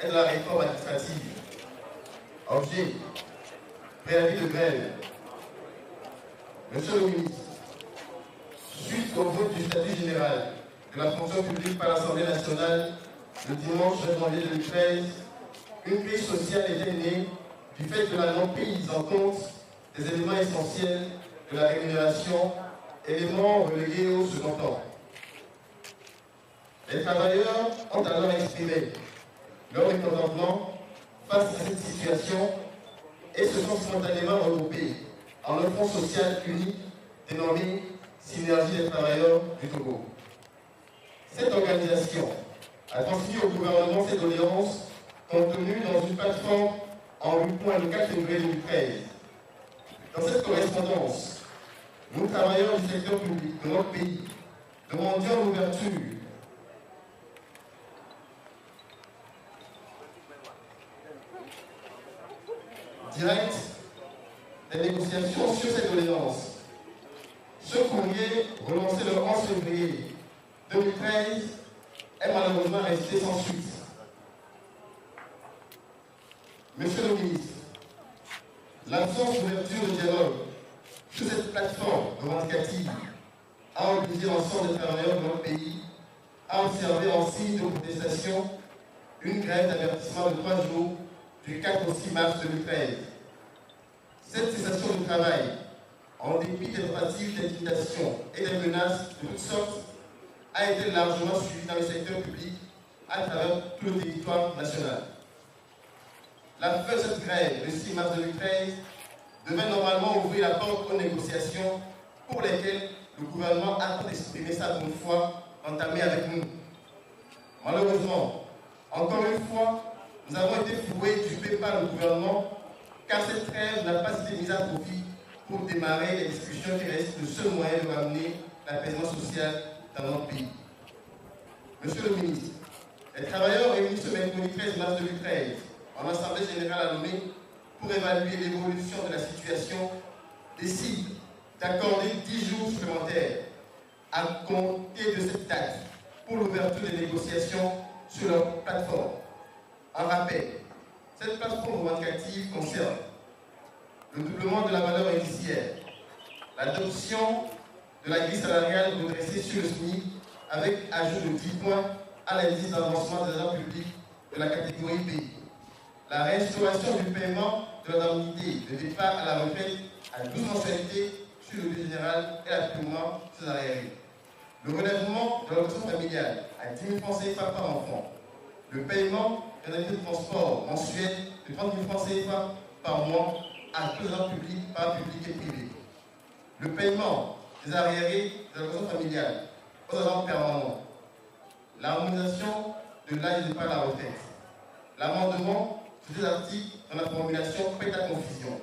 et de la réforme administrative. Objet, préavis de grève. Monsieur le ministre, suite au vote du statut général de la fonction publique par l'Assemblée nationale le dimanche 9 janvier 2013, une crise sociale était née du fait de la non-prise en compte des éléments essentiels de la rémunération, éléments relégués au second temps. Les travailleurs ont alors exprimé leur mécontentement face à cette situation et se sont spontanément regroupés en un fonds social unique dénommé Synergie des travailleurs du Togo. Cette organisation a transmis au gouvernement ses doléances contenues dans une plateforme en 8 points le 4 février 2013. Dans cette correspondance, nous, travailleurs du secteur public de notre pays, demandions l'ouverture directe des négociations sur ces doléances. Ce courrier, relancé le 11 février 2013, est malheureusement resté sans suite. Monsieur le ministre, l'absence d'ouverture de dialogue sur cette plateforme revendicative a obligé l'ensemble des travailleurs de notre pays à observer en signe de protestation une grève d'avertissement de 3 jours du 4 au 6 mars 2013. Cette cessation de travail, en dépit des tentatives d'intimidation et des menaces de toutes sortes, a été largement suivie dans le secteur public à travers tout le territoire national. La fin de cette grève, le 6 mars 2013, devait normalement ouvrir la porte aux négociations pour lesquelles le gouvernement a exprimé sa bonne foi entamée avec nous. Malheureusement, encore une fois, nous avons été foués, dupés par le gouvernement, car cette trêve n'a pas été mise à profit pour démarrer les discussions qui restent le seul moyen de ramener l'apaisement social dans notre pays. Monsieur le ministre, les travailleurs réunis ce mercredi 13 mars 2013 en Assemblée générale à Lomé pour évaluer l'évolution de la situation décident d'accorder 10 jours supplémentaires à compter de cette date pour l'ouverture des négociations sur leur plateforme. En rappel, cette plateforme revendicative concerne le doublement de la valeur indiciaire, l'adoption de la grille salariale redressée sur le SMIC avec ajout de 10 points à l'indice d'avancement des agents publics de la catégorie B, la restauration du paiement de l'indemnité de départ à la retraite à 12 mensualités sur le budget général et l'apurement sur les arriérés, le relèvement de l'allocation familiale à 10 000 francs CFA par enfant, le paiement d'un indemnité de transport mensuel de 30 000 francs CFA par mois à tous les agents publics, parapublics et privés, le paiement des arriérés de l'allocation familiale aux agents permanents, l'harmonisation de l'âge de départ à la retraite, l'amendement sur des articles dans la formulation prête à confusion.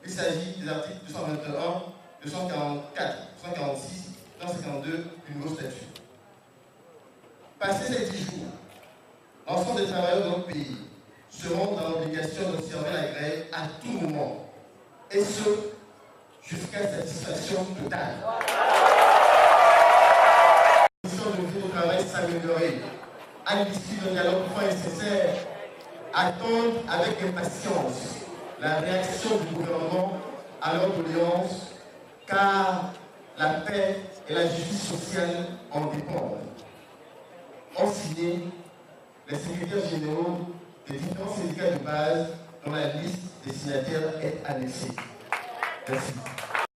Il s'agit des articles 221, 244, 246, 252 du nouveau statut. Passé ces 10 jours, l'ensemble des travailleurs de notre pays seront dans l'obligation d'observer la grève à tout moment, et ce, jusqu'à satisfaction totale. Les conditions de vie au travail s'améliorer, à l'issue d'un dialogue point nécessaire, attendent avec impatience la réaction du gouvernement à leur doléance, car la paix et la justice sociale en dépendent. Ont signé les secrétaires généraux des différents syndicats de base dont la liste des signataires est annexée. Merci.